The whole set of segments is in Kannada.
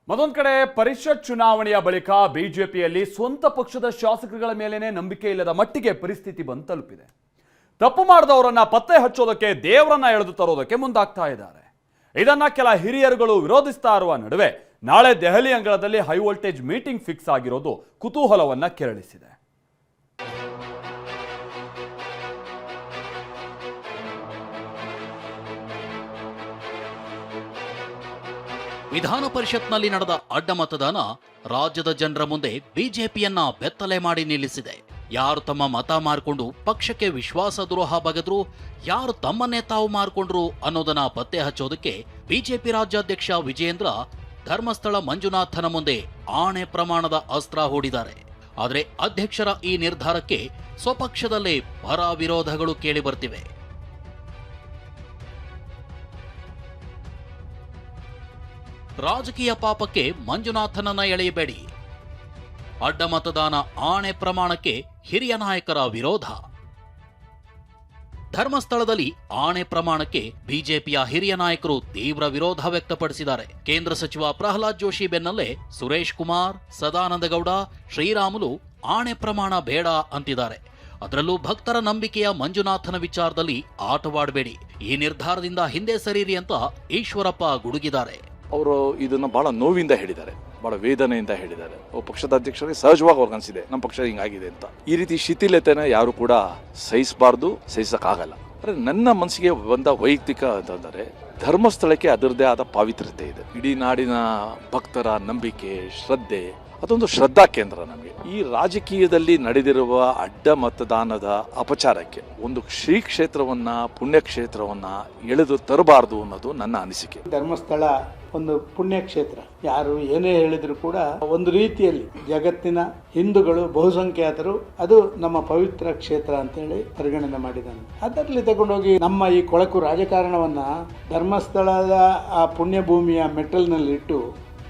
ಮತ್ತೊಂದು ಕಡೆ ಪರಿಷತ್ ಚುನಾವಣೆಯ ಬಳಿಕ ಬಿಜೆಪಿಯಲ್ಲಿ ಸ್ವಂತ ಪಕ್ಷದ ಶಾಸಕರುಗಳ ಮೇಲೇನೆ ನಂಬಿಕೆ ಇಲ್ಲದ ಮಟ್ಟಿಗೆ ಪರಿಸ್ಥಿತಿ ಬಂದು ತಲುಪಿದೆ. ತಪ್ಪು ಮಾಡಿದವರನ್ನ ಪತ್ತೆ ಹಚ್ಚೋದಕ್ಕೆ ದೇವರನ್ನ ಎಳೆದು ತರೋದಕ್ಕೆ ಮುಂದಾಗ್ತಾ ಇದ್ದಾರೆ. ಇದನ್ನ ಕೆಲ ಹಿರಿಯರುಗಳು ವಿರೋಧಿಸ್ತಾ ಇರುವ ನಡುವೆ ನಾಳೆ ದೆಹಲಿ ಅಂಗಳದಲ್ಲಿ ಹೈ ವೋಲ್ಟೇಜ್ ಮೀಟಿಂಗ್ ಫಿಕ್ಸ್ ಆಗಿರೋದು ಕುತೂಹಲವನ್ನ ಕೆರಳಿಸಿದೆ. ವಿಧಾನ ಪರಿಷತ್ನಲ್ಲಿ ನಡೆದ ಅಡ್ಡ ಮತದಾನ ರಾಜ್ಯದ ಜನರ ಮುಂದೆ ಬಿಜೆಪಿಯನ್ನ ಬೆತ್ತಲೆ ಮಾಡಿ ನಿಲ್ಲಿಸಿದೆ. ಯಾರು ತಮ್ಮ ಮತ ಮಾರ್ಕೊಂಡು ಪಕ್ಷಕ್ಕೆ ವಿಶ್ವಾಸ ದ್ರೋಹ ಬಗೆದ್ರು, ಯಾರು ತಮ್ಮನ್ನೇ ತಾವು ಮಾರ್ಕೊಂಡ್ರು ಅನ್ನೋದನ್ನ ಪತ್ತೆ ಹಚ್ಚೋದಕ್ಕೆ ಬಿಜೆಪಿ ರಾಜ್ಯಾಧ್ಯಕ್ಷ ವಿಜಯೇಂದ್ರ ಧರ್ಮಸ್ಥಳ ಮಂಜುನಾಥನ ಮುಂದೆ ಆಣೆ ಪ್ರಮಾಣದ ಅಸ್ತ್ರ ಹೂಡಿದ್ದಾರೆ. ಆದರೆ ಅಧ್ಯಕ್ಷರ ಈ ನಿರ್ಧಾರಕ್ಕೆ ಸ್ವಪಕ್ಷದಲ್ಲೇ ಪರ ವಿರೋಧಗಳು ಕೇಳಿ ಬರ್ತಿವೆ. ರಾಜಕೀಯ ಪಾಪಕ್ಕೆ ಮಂಜುನಾಥನನ್ನ ಎಳೆಯಬೇಡಿ. ಅಡ್ಡ ಮತದಾನ ಆಣೆ ಪ್ರಮಾಣಕ್ಕೆ ಹಿರಿಯ ನಾಯಕರ ವಿರೋಧ. ಧರ್ಮಸ್ಥಳದಲ್ಲಿ ಆಣೆ ಪ್ರಮಾಣಕ್ಕೆ ಬಿಜೆಪಿಯ ಹಿರಿಯ ನಾಯಕರು ತೀವ್ರ ವಿರೋಧ ವ್ಯಕ್ತಪಡಿಸಿದ್ದಾರೆ. ಕೇಂದ್ರ ಸಚಿವ ಪ್ರಹ್ಲಾದ್ ಜೋಶಿ ಬೆನ್ನಲ್ಲೇ ಸುರೇಶ್ ಕುಮಾರ್, ಸದಾನಂದ ಗೌಡ, ಶ್ರೀರಾಮುಲು ಆಣೆ ಪ್ರಮಾಣ ಬೇಡ ಅಂತಿದ್ದಾರೆ. ಅದರಲ್ಲೂ ಭಕ್ತರ ನಂಬಿಕೆಯ ಮಂಜುನಾಥನ ವಿಚಾರದಲ್ಲಿ ಆಟವಾಡಬೇಡಿ, ಈ ನಿರ್ಧಾರದಿಂದ ಹಿಂದೆ ಸರಿರಿ ಅಂತ ಈಶ್ವರಪ್ಪ ಗುಡುಗಿದ್ದಾರೆ. ಅವರು ಇದನ್ನ ಬಹಳ ನೋವಿಂದ ಹೇಳಿದ್ದಾರೆ, ಬಹಳ ವೇದನೆಯಿಂದ ಹೇಳಿದ್ದಾರೆ. ಪಕ್ಷದ ಅಧ್ಯಕ್ಷರಿಗೆ ಸಹಜವಾಗಿ ಅವ್ರಿಗೆ ಅನಿಸಿದೆ ನಮ್ಮ ಪಕ್ಷ ಹಿಂಗಾಗಿದೆ ಅಂತ. ಈ ರೀತಿ ಶಿಥಿಲತೆನ ಯಾರು ಕೂಡ ಸಹಿಸಬಾರ್ದು, ಸಹಿಸಕ್ಕಾಗಲ್ಲ. ಅಂದ್ರೆ ನನ್ನ ಮನಸ್ಸಿಗೆ ಬಂದ ವೈಯಕ್ತಿಕ ಅಂತಂದರೆ ಧರ್ಮಸ್ಥಳಕ್ಕೆ ಅದರದೇ ಆದ ಪಾವಿತ್ರ್ಯತೆ ಇದೆ. ಇಡೀ ನಾಡಿನ ಭಕ್ತರ ನಂಬಿಕೆ, ಶ್ರದ್ಧೆ, ಅದೊಂದು ಶ್ರದ್ಧಾ ಕೇಂದ್ರ ನಮಗೆ. ಈ ರಾಜಕೀಯದಲ್ಲಿ ನಡೆದಿರುವ ಅಡ್ಡ ಮತದಾನದ ಅಪಚಾರಕ್ಕೆ ಒಂದು ಶ್ರೀ ಕ್ಷೇತ್ರವನ್ನ, ಪುಣ್ಯಕ್ಷೇತ್ರವನ್ನ ಎಳೆದು ತರಬಾರದು ಅನ್ನೋದು ನನ್ನ ಅನಿಸಿಕೆ. ಧರ್ಮಸ್ಥಳ ಒಂದು ಪುಣ್ಯಕ್ಷೇತ್ರ, ಯಾರು ಏನೇ ಹೇಳಿದ್ರು ಕೂಡ ಒಂದು ರೀತಿಯಲ್ಲಿ ಜಗತ್ತಿನ ಹಿಂದೂಗಳು, ಬಹುಸಂಖ್ಯಾತರು ಅದು ನಮ್ಮ ಪವಿತ್ರ ಕ್ಷೇತ್ರ ಅಂತೇಳಿ ಪರಿಗಣನೆ ಮಾಡಿದ್ದಾನೆ. ಅದರಲ್ಲಿ ತಗೊಂಡೋಗಿ ನಮ್ಮ ಈ ಕೊಳಕು ರಾಜಕಾರಣವನ್ನ ಧರ್ಮಸ್ಥಳದ ಆ ಪುಣ್ಯಭೂಮಿಯ ಮೆಟ್ಟಲ್ನಲ್ಲಿ ಇಟ್ಟು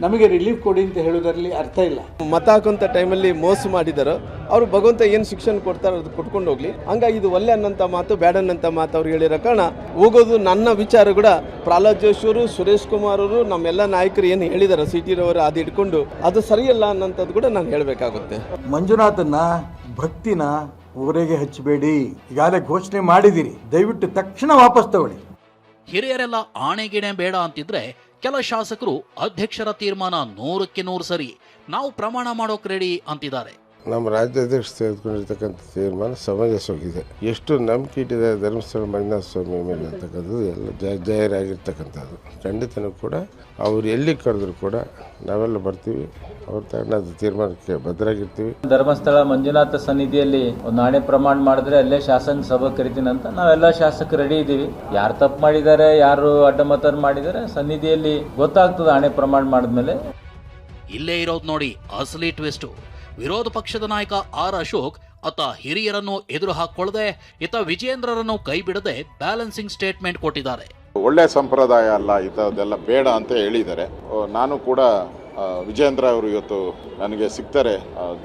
ನಮಗೆ ರಿಲೀಫ್ ಕೊಡಿ ಅಂತ ಹೇಳೋದ್ರಲ್ಲಿ ಅರ್ಥ ಇಲ್ಲ. ಮತ ಹಾಕುವಂತ ಟೈಮಲ್ಲಿ ಮೋಸ ಮಾಡಿದಾರೋ ಅವರು ಭಗವಂತ ಏನು ಶಿಕ್ಷಣ ಕೊಡ್ತಾರೋ ಅದು ಕೊಟ್ಕೊಂಡು ಹೋಗ್ಲಿ. ಹಂಗಾಗಿ ಇದು ಒಳ್ಳೆ ಅನ್ನಂತ ಮಾತು, ಬ್ಯಾಡ ಅನ್ನಂತ ಮಾತು ಅವ್ರು ಹೇಳಿರೋ ಕಾರಣ ಹೋಗೋದು. ನನ್ನ ವಿಚಾರ ಕೂಡ ಪ್ರಹ್ಲಾದ್ ಜೋಶಿ ಅವರು, ಸುರೇಶ್ ಕುಮಾರ್ ಅವರು, ನಮ್ಮೆಲ್ಲ ನಾಯಕರು ಏನು ಹೇಳಿದಾರೆ ಸಿಟಿರವರು ಅದು ಇಟ್ಕೊಂಡು ಅದು ಸರಿಯಲ್ಲ ಅನ್ನೋಂಥದ್ದು ಕೂಡ ನಾನು ಹೇಳಬೇಕಾಗುತ್ತೆ. ಮಂಜುನಾಥನ್ನ ಭಕ್ತಿನ ಊರಿಗೆ ಹಚ್ಚಬೇಡಿ, ಈಗಾಗಲೇ ಘೋಷಣೆ ಮಾಡಿದಿರಿ, ದಯವಿಟ್ಟು ತಕ್ಷಣ ವಾಪಸ್ ತಗೊಳ್ಳಿ. ಹಿರಿಯರೆಲ್ಲ ಆಣೆಗಿಣೆ ಬೇಡ ಅಂತಿದ್ರೆ ಕೆಲ ಶಾಸಕರು ಅಧ್ಯಕ್ಷರ ತೀರ್ಮಾನ 100ಕ್ಕೆ 100 ಸರಿ, ನಾವು ಪ್ರಮಾಣ ಮಾಡೋಕ್ ರೆಡಿ ಅಂತಿದ್ದಾರೆ. ನಮ್ಮ ರಾಜ್ಯಾಧ್ಯಕ್ಷ ತೆಗೆದುಕೊಂಡಿರ್ತಕ್ಕಂಥ ತೀರ್ಮಾನ ಸಮಂಜಸವಾಗಿದೆ. ಎಷ್ಟು ನಂಬಿಕೆ ಇಟ್ಟಿದೆ ಧರ್ಮಸ್ಥಳ ಮಂಜುನಾಥ ಸ್ವಾಮಿ ಮೇಲೆ ಅಂತಕ್ಕಂಥದ್ದು ಎಲ್ಲ ಜಾಹೀರಾಗಿರ್ತಕ್ಕಂಥದ್ದು. ಖಂಡಿತನೂ ಕೂಡ ಅವ್ರು ಎಲ್ಲಿ ಕರೆದ್ರು ಕೂಡ ನಾವೆಲ್ಲ ಬರ್ತೀವಿ, ಅವ್ರ ತಗೊಂಡು ತೀರ್ಮಾನಕ್ಕೆ ಭದ್ರಾಗಿರ್ತೀವಿ. ಧರ್ಮಸ್ಥಳ ಮಂಜುನಾಥ ಸನ್ನಿಧಿಯಲ್ಲಿ ಒಂದು ಆಣೆ ಪ್ರಮಾಣ ಮಾಡಿದ್ರೆ ಅಲ್ಲೇ ಶಾಸನ ಸಭೆ ಕರಿತೀನಿ ಅಂತ ನಾವೆಲ್ಲ ಶಾಸಕರು ರೆಡಿ ಇದ್ದೀವಿ. ಯಾರು ತಪ್ಪು ಮಾಡಿದ್ದಾರೆ, ಯಾರು ಅಡ್ಡಮತ ಮಾಡಿದ್ದಾರೆ ಸನ್ನಿಧಿಯಲ್ಲಿ ಗೊತ್ತಾಗ್ತದೆ ಆಣೆ ಪ್ರಮಾಣ ಮಾಡಿದ್ಮೇಲೆ. ಇಲ್ಲೇ ಇರೋದು ನೋಡಿ ಅಸಲಿ ಟ್ವಿಸ್ಟು. ವಿರೋಧ ಪಕ್ಷದ ನಾಯಕ ಆರ್ ಅಶೋಕ್ ಆತ ಹಿರಿಯರನ್ನು ಎದುರು ಹಾಕೊಳ್ಳದೆ ಈತ ವಿಜಯೇಂದ್ರರನ್ನು ಕೈ ಬಿಡದೆ ಬ್ಯಾಲೆನ್ಸಿಂಗ್ ಸ್ಟೇಟ್ಮೆಂಟ್ ಕೊಟ್ಟಿದ್ದಾರೆ. ಒಳ್ಳೆ ಸಂಪ್ರದಾಯ ಅಲ್ಲ, ಇದೆಲ್ಲ ಬೇಡ ಅಂತ ಹೇಳಿದ್ದಾರೆ. ನಾನು ಕೂಡ ವಿಜಯೇಂದ್ರ ಅವರು ಇವತ್ತು ನನಗೆ ಸಿಗ್ತಾರೆ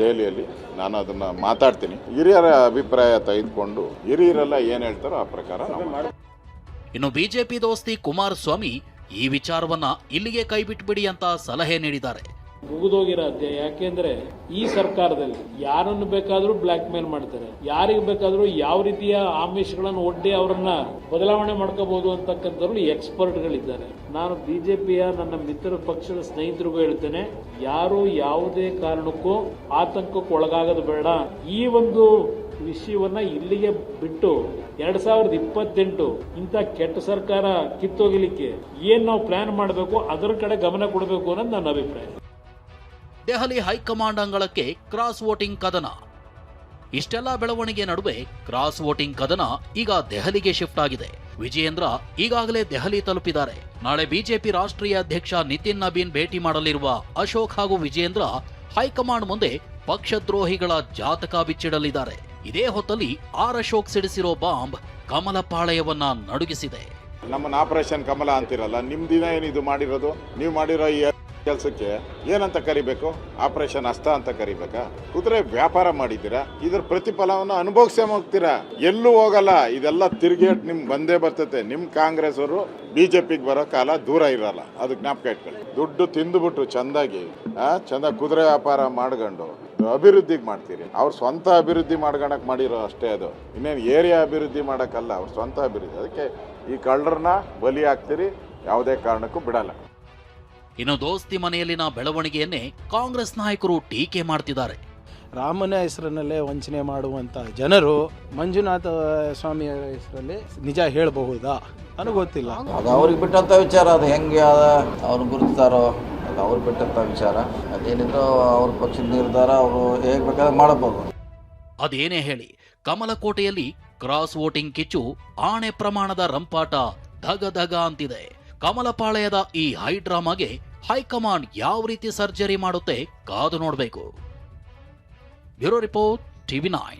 ದೆಹಲಿಯಲ್ಲಿ, ನಾನು ಅದನ್ನ ಮಾತಾಡ್ತೀನಿ. ಹಿರಿಯರ ಅಭಿಪ್ರಾಯ ತೆಗೆದುಕೊಂಡು ಹಿರಿಯರೆಲ್ಲ ಏನ್ ಹೇಳ್ತಾರೋ ಆ ಪ್ರಕಾರ ನಾವು ಮಾಡ್ತೀವಿ. ಇನ್ನು ಬಿಜೆಪಿ ದೋಸ್ತಿ ಕುಮಾರಸ್ವಾಮಿ ಈ ವಿಚಾರವನ್ನ ಇಲ್ಲಿಗೆ ಕೈ ಬಿಟ್ಬಿಡಿ ಅಂತ ಸಲಹೆ ನೀಡಿದ್ದಾರೆ. ಮುಗಿದೋಗಿರೋ ಅಧ್ಯಾಯ. ಯಾಕೆಂದ್ರೆ ಈ ಸರ್ಕಾರದಲ್ಲಿ ಯಾರನ್ನು ಬೇಕಾದ್ರೂ ಬ್ಲಾಕ್ ಮೇಲ್ ಮಾಡ್ತಾರೆ, ಯಾರಿಗೆ ಬೇಕಾದ್ರೂ ಯಾವ ರೀತಿಯ ಆಮಿಷಗಳನ್ನು ಒಡ್ಡಿ ಅವರನ್ನ ಬದಲಾವಣೆ ಮಾಡ್ಕೋಬಹುದು ಅಂತಕ್ಕಂಥವ್ರು ಎಕ್ಸ್ಪರ್ಟ್ಗಳಿದ್ದಾರೆ. ನಾನು ಬಿಜೆಪಿಯ ನನ್ನ ಮಿತ್ರ ಪಕ್ಷದ ಸ್ನೇಹಿತರಿಗೂ ಹೇಳ್ತೇನೆ, ಯಾರು ಯಾವುದೇ ಕಾರಣಕ್ಕೂ ಆತಂಕಕ್ಕೆ ಒಳಗಾಗೋದು ಬೇಡ. ಈ ಒಂದು ವಿಷಯವನ್ನ ಇಲ್ಲಿಗೆ ಬಿಟ್ಟು 2028 ಇಂಥ ಕೆಟ್ಟ ಸರ್ಕಾರ ಕಿತ್ತೋಗಲಿಕ್ಕೆ ಏನ್ ನಾವು ಪ್ಲಾನ್ ಮಾಡಬೇಕು ಅದರ ಕಡೆ ಗಮನ ಕೊಡಬೇಕು ಅನ್ನೋದು ನನ್ನ ಅಭಿಪ್ರಾಯ. ದೆಹಲಿ ಹೈಕಮಾಂಡ್ ಅಂಗಳಕ್ಕೆ ಕ್ರಾಸ್ ವೋಟಿಂಗ್ ಕದನ. ಇಷ್ಟೆಲ್ಲ ಬೆಳವಣಿಗೆ ನಡುವೆ ಕ್ರಾಸ್ ವೋಟಿಂಗ್ ಕದನ ಈಗ ದೆಹಲಿಗೆ ಶಿಫ್ಟ್ ಆಗಿದೆ. ವಿಜಯೇಂದ್ರ ಈಗಾಗಲೇ ದೆಹಲಿ ತಲುಪಿದ್ದಾರೆ. ನಾಳೆ ಬಿಜೆಪಿ ರಾಷ್ಟ್ರೀಯ ಅಧ್ಯಕ್ಷ ನಿತಿನ್ ನಬೀನ್ ಭೇಟಿ ಮಾಡಲಿರುವ ಅಶೋಕ್ ಹಾಗೂ ವಿಜಯೇಂದ್ರ ಹೈಕಮಾಂಡ್ ಮುಂದೆ ಪಕ್ಷದ್ರೋಹಿಗಳ ಜಾತಕ ಬಿಚ್ಚಿಡಲಿದ್ದಾರೆ. ಇದೇ ಹೊತ್ತಲ್ಲಿ ಆರ್ ಅಶೋಕ್ ಸಿಡಿಸಿರೋ ಬಾಂಬ್ ಕಮಲ ಪಾಳೆಯವನ್ನ ನಡುಗಿಸಿದೆ. ನಮ್ಮನ್ನ ಆಪರೇಷನ್ ಕಮಲ ಅಂತಿರಲ್ಲ, ನಿಮ್ ದಿನ ಏನಿದು ಮಾಡಿರೋದು, ನೀವು ಮಾಡಿರೋ ಕೆಲಸಕ್ಕೆ ಏನಂತ ಕರಿಬೇಕು? ಆಪರೇಷನ್ ಹಸ್ತ ಅಂತ ಕರಿಬೇಕಾ? ಕುದುರೆ ವ್ಯಾಪಾರ ಮಾಡಿದ್ದೀರಾ, ಇದ್ರ ಪ್ರತಿಫಲವನ್ನು ಅನುಭವಿಸೇ ಹೋಗ್ತೀರಾ, ಎಲ್ಲೂ ಹೋಗಲ್ಲ. ಇದೆಲ್ಲ ತಿರುಗೇಟ್ ನಿಮ್ಗೆ ಬಂದೇ ಬರ್ತೈತೆ. ನಿಮ್ ಕಾಂಗ್ರೆಸ್ ಅವರು ಬಿಜೆಪಿಗೆ ಬರೋ ಕಾಲ ದೂರ ಇರಲ್ಲ, ಅದು ಜ್ಞಾಪಕ ಇಟ್ಕೊಳ್ಳಿ. ದುಡ್ಡು ತಿಂದುಬಿಟ್ಟು ಚಂದಾಗಿ ಚಂದ ಕುದುರೆ ವ್ಯಾಪಾರ ಮಾಡ್ಕೊಂಡು ಅಭಿವೃದ್ಧಿಗೆ ಮಾಡ್ತೀರಿ. ಅವ್ರ ಸ್ವಂತ ಅಭಿವೃದ್ಧಿ ಮಾಡ್ಕೊಳಕ್ ಮಾಡಿರೋ ಅಷ್ಟೇ, ಅದು ಇನ್ನೇನು ಏರಿಯಾ ಅಭಿವೃದ್ಧಿ ಮಾಡಕ್ಕಲ್ಲ, ಅವ್ರ ಸ್ವಂತ ಅಭಿವೃದ್ಧಿ. ಅದಕ್ಕೆ ಈ ಕಳ್ಳರನ್ನ ಬಲಿ ಹಾಕ್ತೀರಿ, ಯಾವುದೇ ಕಾರಣಕ್ಕೂ ಬಿಡಲ್ಲ. ಇನ್ನು ದೋಸ್ತಿ ಮನೆಯಲ್ಲಿನ ಬೆಳವಣಿಗೆಯನ್ನೇ ಕಾಂಗ್ರೆಸ್ ನಾಯಕರು ಟೀಕೆ ಮಾಡ್ತಿದ್ದಾರೆ. ರಾಮನ ಹೆಸರಿನಲ್ಲೇ ವಂಚನೆ ಮಾಡುವಂಥ ಜನರು ಮಂಜುನಾಥ ಸ್ವಾಮಿಯ ಹೆಸರಲ್ಲಿ ನಿಜ ಹೇಳಬಹುದಾ ನನಗೆ ಗೊತ್ತಿಲ್ಲ. ಅದು ಅವ್ರಿಗೆ ಬಿಟ್ಟಂಥ ವಿಚಾರ, ಅದು ಹೆಂಗೆ ಅವ್ರು ಗುರುತಾರೋ ಅದು ಅವ್ರಿಗೆ ಬಿಟ್ಟಂಥ ವಿಚಾರ. ಅದೇನಿದ್ರು ಅವ್ರ ಪಕ್ಷದ ನಿರ್ಧಾರ, ಅವರು ಹೇಗೆ ಬೇಕಾದ್ರೆ ಮಾಡಬಹುದು. ಅದೇನೇ ಹೇಳಿ, ಕಮಲಕೋಟೆಯಲ್ಲಿ ಕ್ರಾಸ್ ವೋಟಿಂಗ್ ಕಿಚ್ಚು ಆಣೆ ಪ್ರಮಾಣದ ರಂಪಾಟ ಧಗ ಧಗ ಅಂತಿದೆ. ಕಮಲಪಾಳ್ಯದ ಈ ಹೈಡ್ರಾಮಾಗೆ ಹೈಕಮಾಂಡ್ ಯಾವ ರೀತಿ ಸರ್ಜರಿ ಮಾಡುತ್ತೆ ಕಾದು ನೋಡಬೇಕು. Bureau report, TV9.